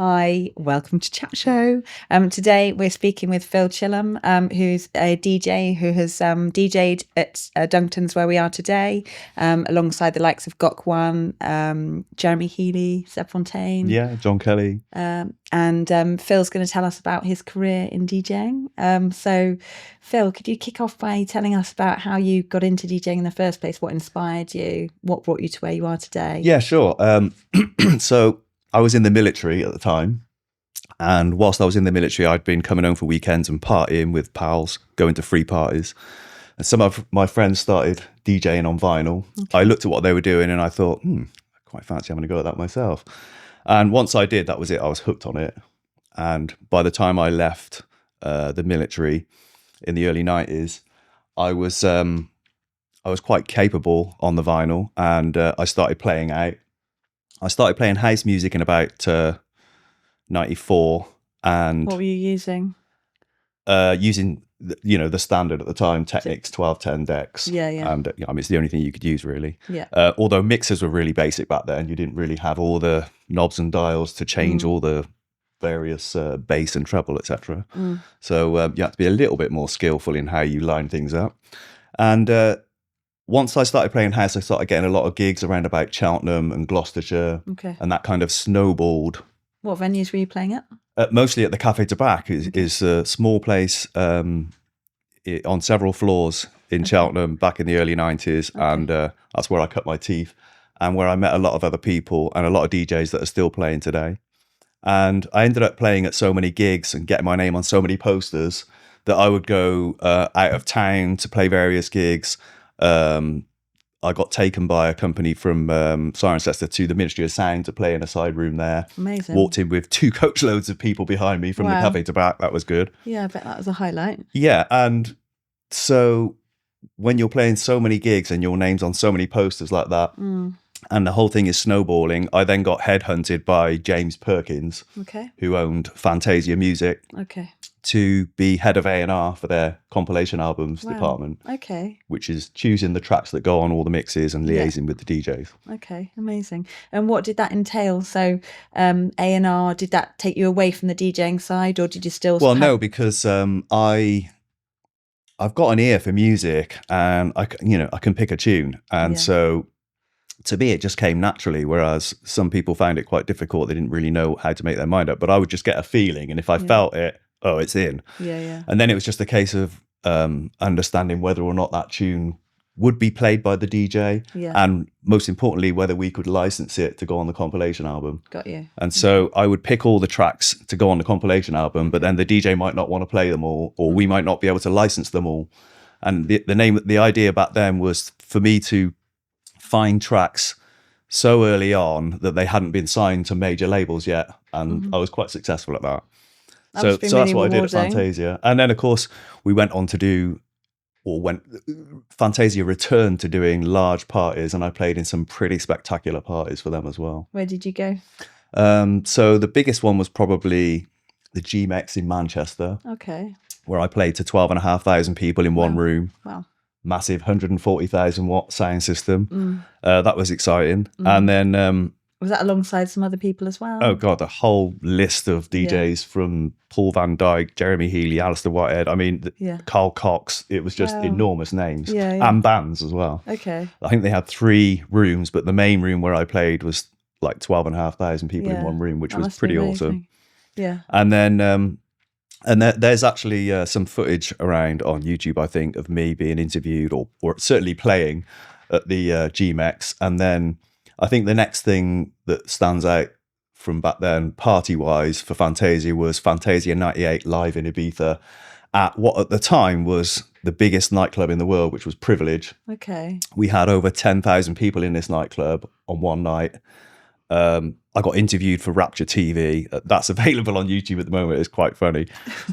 Hi, welcome to Chat Show. Today we're speaking with Phil Chillum, who's a DJ who has DJ'd at Dunkertons where we are today, alongside the likes of Gok1, Jeremy Healy, Seb Fontaine. Yeah, John Kelly. And Phil's going to tell us about his career in DJing. So, Phil, could you kick off by telling us about how you got into DJing in the first place? What inspired you? What brought you to where you are today? Yeah, sure. So I was in the military at the time. And whilst I was in the military, I'd been coming home for weekends and partying with pals, going to free parties. And some of my friends started DJing on vinyl. Okay. I looked at what they were doing and I thought, I quite fancy having a go at that myself. And once I did, that was it. I was hooked on it. And by the time I left the military in the early 90s, I was quite capable on the vinyl, and I started playing out. I started playing house music in about 94. And what were you using? Using the standard at the time, Technics 1210 decks. Yeah. And it's the only thing you could use really. Yeah. Although mixers were really basic back then, you didn't really have all the knobs and dials to change all the various bass and treble, etc. So you had to be a little bit more skillful in how you line things up. And once I started playing house, I started getting a lot of gigs around about Cheltenham and Gloucestershire. Okay. And that kind of snowballed. What venues were you playing at? Mostly at the Café Tabac. Is a small place on several floors in Cheltenham back in the early 90s. Okay. And that's where I cut my teeth and where I met a lot of other people and a lot of DJs that are still playing today. And I ended up playing at so many gigs and getting my name on so many posters that I would go out of town to play various gigs. I got taken by a company from Cirencester to the Ministry of Sound to play in a side room there. Amazing. Walked in with 2 coachloads of people behind me from the Café Tabac. That was good. Yeah, I bet that was a highlight. Yeah, and so when you're playing so many gigs and your name's on so many posters like that, and the whole thing is snowballing, I then got headhunted by James Perkins, who owned Fantazia Music, to be head of A&R for their compilation albums department. Okay. Which is choosing the tracks that go on all the mixes and liaising with the DJs. Okay, amazing. And what did that entail? So A&R, did that take you away from the DJing side, or did you still... Well, no, because I've got an ear for music and I can pick a tune. And so to me, it just came naturally, whereas some people found it quite difficult. They didn't really know how to make their mind up, but I would just get a feeling. And if I felt it, it's in. Yeah. And then it was just a case of understanding whether or not that tune would be played by the DJ. Yeah. And most importantly, whether we could license it to go on the compilation album. Got you. And so I would pick all the tracks to go on the compilation album, but then the DJ might not want to play them all, or we might not be able to license them all. And the idea back then was for me to find tracks so early on that they hadn't been signed to major labels yet. And I was quite successful at that. So that's what I did at Fantazia. And then, of course, we went on to do, Fantazia returned to doing large parties, and I played in some pretty spectacular parties for them as well. Where did you go? So the biggest one was probably the G-MEX in Manchester. Okay. Where I played to 12,500 people in one room. Wow. Massive 140,000 watt sound system. That was exciting. And then... was that alongside some other people as well? Oh, God, a whole list of DJs from Paul van Dyk, Jeremy Healy, Alistair Whitehead. Carl Cox. It was just enormous names. And bands as well. Okay. I think they had 3 rooms, but the main room where I played was like 12,500 people in one room, which was pretty awesome. Yeah. And then... there's actually some footage around on YouTube, I think, of me being interviewed or certainly playing at the G-MEX. And then I think the next thing that stands out from back then, party-wise, for Fantazia was Fantazia 98 live in Ibiza at what at the time was the biggest nightclub in the world, which was Privilege. Okay. We had over 10,000 people in this nightclub on one night. I got interviewed for Rapture TV. That's available on YouTube at the moment. It's quite funny.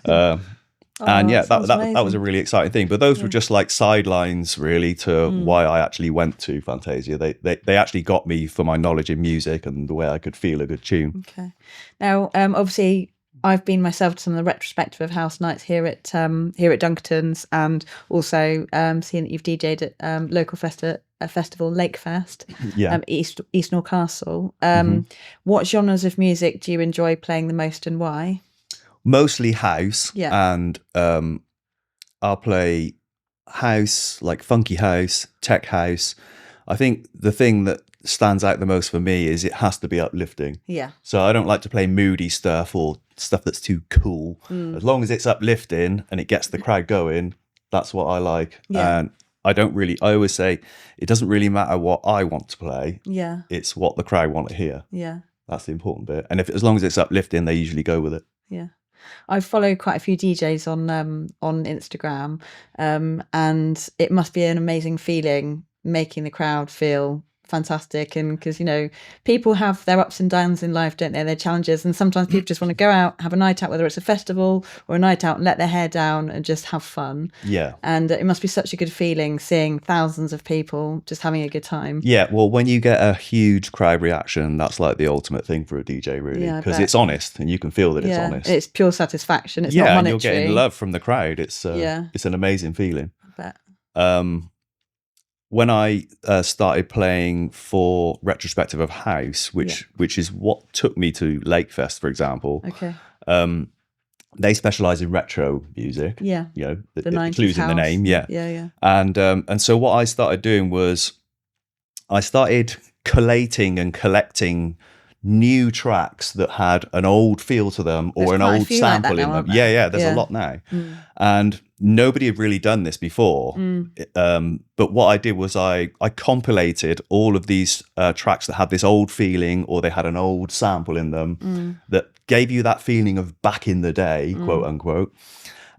And that was a really exciting thing. But those were just like sidelines really to why I actually went to Fantazia. They actually got me for my knowledge in music and the way I could feel a good tune. Okay. Now, obviously, I've been myself to some of the retrospective of house nights here at Dunkertons, and also seeing that you've DJ'd at local festa festival, Lakefest, Yeah. East Newcastle. What genres of music do you enjoy playing the most, and why? Mostly house. Yeah. And I'll play house, like funky house, tech house. I think the thing that stands out the most for me is it has to be uplifting. Yeah. So I don't like to play moody stuff or stuff that's too cool. As long as it's uplifting and it gets the crowd going, that's what I like. Yeah. And I always say it doesn't really matter what I want to play. Yeah. It's what the crowd want to hear. Yeah. That's the important bit. And as long as it's uplifting, they usually go with it. Yeah. I follow quite a few DJs on Instagram, and it must be an amazing feeling making the crowd feel fantastic. And because, you know, people have their ups and downs in life, don't they? Their challenges, and sometimes people just want to go out, have a night out, whether it's a festival or a night out, and let their hair down and just have fun. Yeah. And it must be such a good feeling seeing thousands of people just having a good time. Yeah, well, when you get a huge crowd reaction, that's like the ultimate thing for a DJ, really, Yeah, I because bet. it's honest and you can feel that it's Yeah, honest. it's pure satisfaction. It's Yeah, not and monetary. you're getting love from the crowd. It's Yeah. it's an amazing feeling. I bet. When I started playing for Retrospective of House, which is what took me to Lakefest, for example. Okay. They specialize in retro music. Yeah. You know, The it 90s includes in the house. name. Yeah. Yeah, yeah. And so what I started doing was I started collating and collecting new tracks that had an old feel to them or There's an quite a old few like sample that in now, them. aren't there? Yeah, there's Yeah. a lot now. And nobody had really done this before. But what I did was I compilated all of these tracks that had this old feeling or they had an old sample in them that gave you that feeling of back in the day, quote unquote.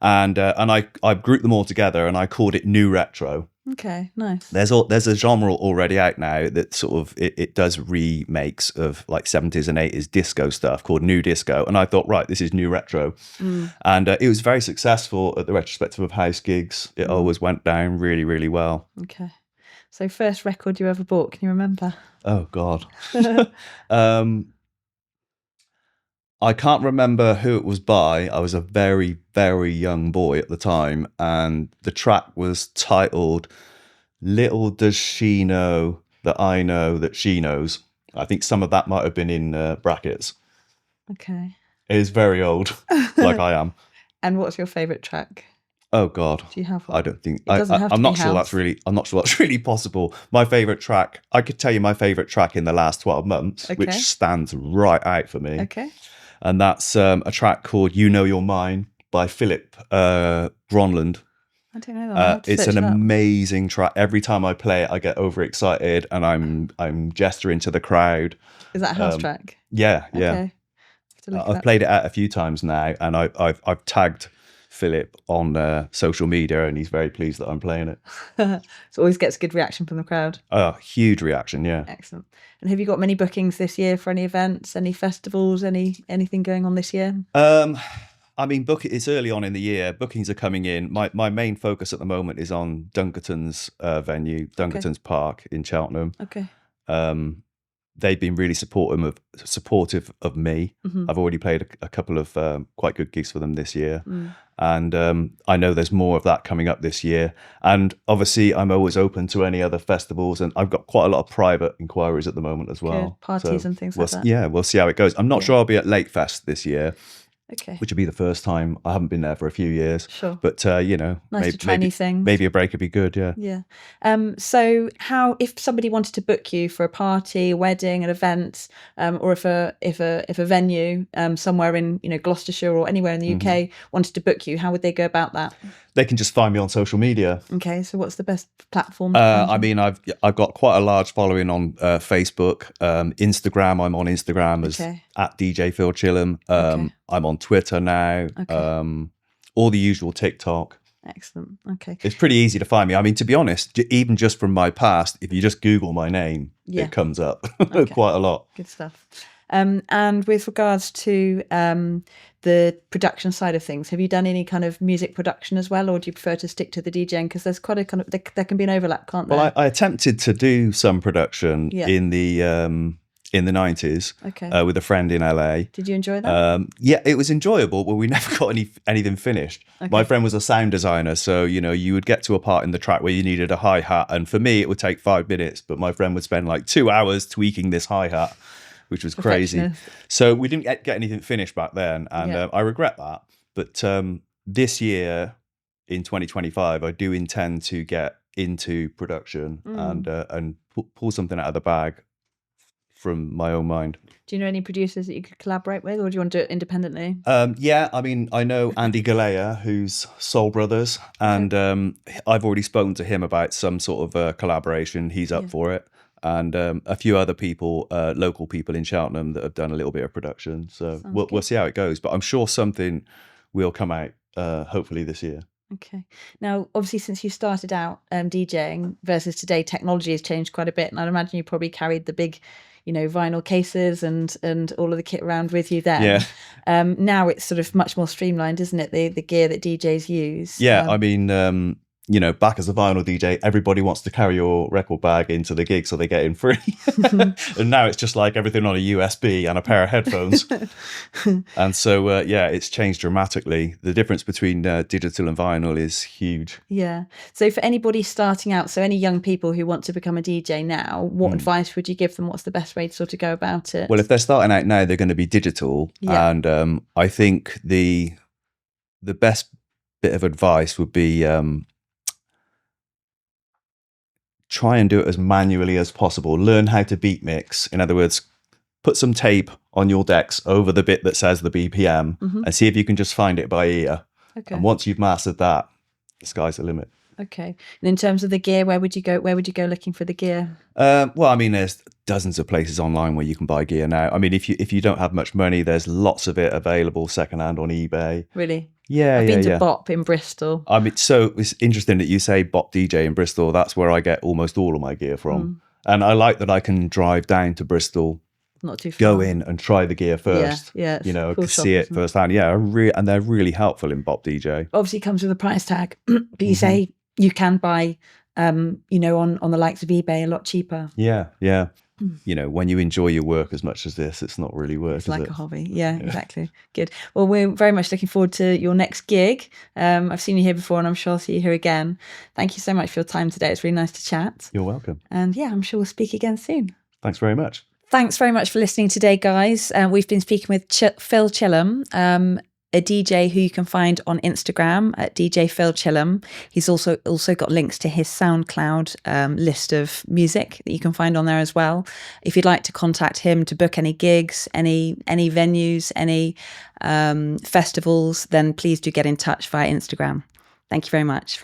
And I grouped them all together and I called it New Retro. Okay, nice. There's a genre already out now that sort of it does remakes of like 70s and 80s disco stuff called New Disco, and I thought, right, this is New Retro. And it was very successful at the Retrospective of House gigs. It always went down really, really well. Okay. So first record you ever bought, can you remember? Oh God. I can't remember who it was by. I was a very, very young boy at the time, and the track was titled Little Does She Know That I Know That She Knows. I think some of that might have been in brackets. Okay. It is very old, like I am. And what's your favourite track? Oh God. Do you have one? I don't think It doesn't have to I'm be not sure house. I'm not sure that's really possible. My favorite track, I could tell you my favorite track in the last 12 months, Okay. which stands right out for me. Okay. And that's a track called You Know You're Mine by Philip Gronland. I don't know that. I'll have to It's search an it up. amazing track. Every time I play it, I get overexcited and I'm gesturing to the crowd. Is that a house track? Yeah. Okay. Have to look it I've up. played it out a few times now, and I've tagged Philip on social media, and he's very pleased that I'm playing it. So always gets a good reaction from the crowd. Oh, huge reaction, yeah. Excellent. And have you got many bookings this year for any events, any festivals, anything going on this year? I mean, it's early on in the year. Bookings are coming in. My main focus at the moment is on Dunkertons venue, Dunkertons Park in Cheltenham. Okay. They've been really supportive of me. I've already played a couple of quite good gigs for them this year. And I know there's more of that coming up this year. And obviously, I'm always open to any other festivals. And I've got quite a lot of private inquiries at the moment as well. Good. Parties and things like that. Yeah, we'll see how it goes. I'm not sure I'll be at Lakefest this year, Okay. which will be the first time. I haven't been there for a few years. Sure. But, you know, Nice to try new things. maybe a break would be good, yeah. Yeah. So how, if somebody wanted to book you for a party, a wedding, an event, or if a venue somewhere in, you know, Gloucestershire or anywhere in the UK wanted to book you, how would they go about that? They can just find me on social media. Okay. So what's the best platform? I mean, I've got quite a large following on Facebook, Instagram. I'm on Instagram as at DJ Phil Chillum. I'm on Twitter now. All the usual TikTok. Excellent. Okay. It's pretty easy to find me. I mean, to be honest, even just from my past, if you just Google my name, it comes up quite a lot. Good stuff. And with regards to the production side of things, have you done any kind of music production as well, or do you prefer to stick to the DJing? Because there's quite a kind of there can be an overlap, can't there? Well, I attempted to do some production in the in the 90s Okay. with a friend in LA. Did you enjoy that? Yeah, it was enjoyable, but we never got anything finished. Okay. My friend was a sound designer, so you would get to a part in the track where you needed a hi-hat, and for me it would take 5 minutes, but my friend would spend like 2 hours tweaking this hi-hat, which was crazy. So we didn't get anything finished back then, and I regret that. But this year in 2025, I do intend to get into production and pull something out of the bag from my own mind. Do you know any producers that you could collaborate with, or do you want to do it independently? Yeah, I mean, I know Andy Galea, who's Soul Brothers, and I've already spoken to him about some sort of collaboration. He's up for it. And a few other people, local people in Cheltenham that have done a little bit of production. So we'll see how it goes. But I'm sure something will come out hopefully this year. Okay. Now, obviously, since you started out DJing versus today, technology has changed quite a bit. And I'd imagine you probably carried the big, vinyl cases and all of the kit around with you then. Yeah. Now it's sort of much more streamlined, isn't it? The gear that DJs use. Yeah. I mean, back as a vinyl DJ, everybody wants to carry your record bag into the gig so they get in free. And now it's just like everything on a USB and a pair of headphones. And so, it's changed dramatically. The difference between digital and vinyl is huge. Yeah. So for anybody starting out, so any young people who want to become a DJ now, what advice would you give them? What's the best way to sort of go about it? Well, if they're starting out now, they're going to be digital. Yeah. And I think the best bit of advice would be try and do it as manually as possible. Learn how to beat mix. In other words, put some tape on your decks over the bit that says the BPM and see if you can just find it by ear. Okay. And once you've mastered that, the sky's the limit. Okay. And in terms of the gear, where would you go? Where would you go looking for the gear? Well, I mean, there's dozens of places online where you can buy gear now. I mean, if you don't have much money, there's lots of it available secondhand on eBay. Really? Yeah, I've been to Bop in Bristol. I mean, so it's interesting that you say Bop DJ in Bristol. That's where I get almost all of my gear from. And I like that I can drive down to Bristol, not too far, go in and try the gear first. Yeah, cool see it firsthand. Yeah, and they're really helpful in Bop DJ. Obviously, it comes with a price tag, but you say you can buy, on the likes of eBay a lot cheaper. Yeah. When you enjoy your work as much as this, it's not really work. It's like a hobby. Yeah, exactly. Good. Well, we're very much looking forward to your next gig. I've seen you here before, and I'm sure I'll see you here again. Thank you so much for your time today. It's really nice to chat. You're welcome. And I'm sure we'll speak again soon. Thanks very much. Thanks very much for listening today, guys. We've been speaking with Phil Chillum, a DJ who you can find on Instagram at DJ Phil Chillum. He's also got links to his SoundCloud list of music that you can find on there as well. If you'd like to contact him to book any gigs, any venues, any festivals, then please do get in touch via Instagram. Thank you very much.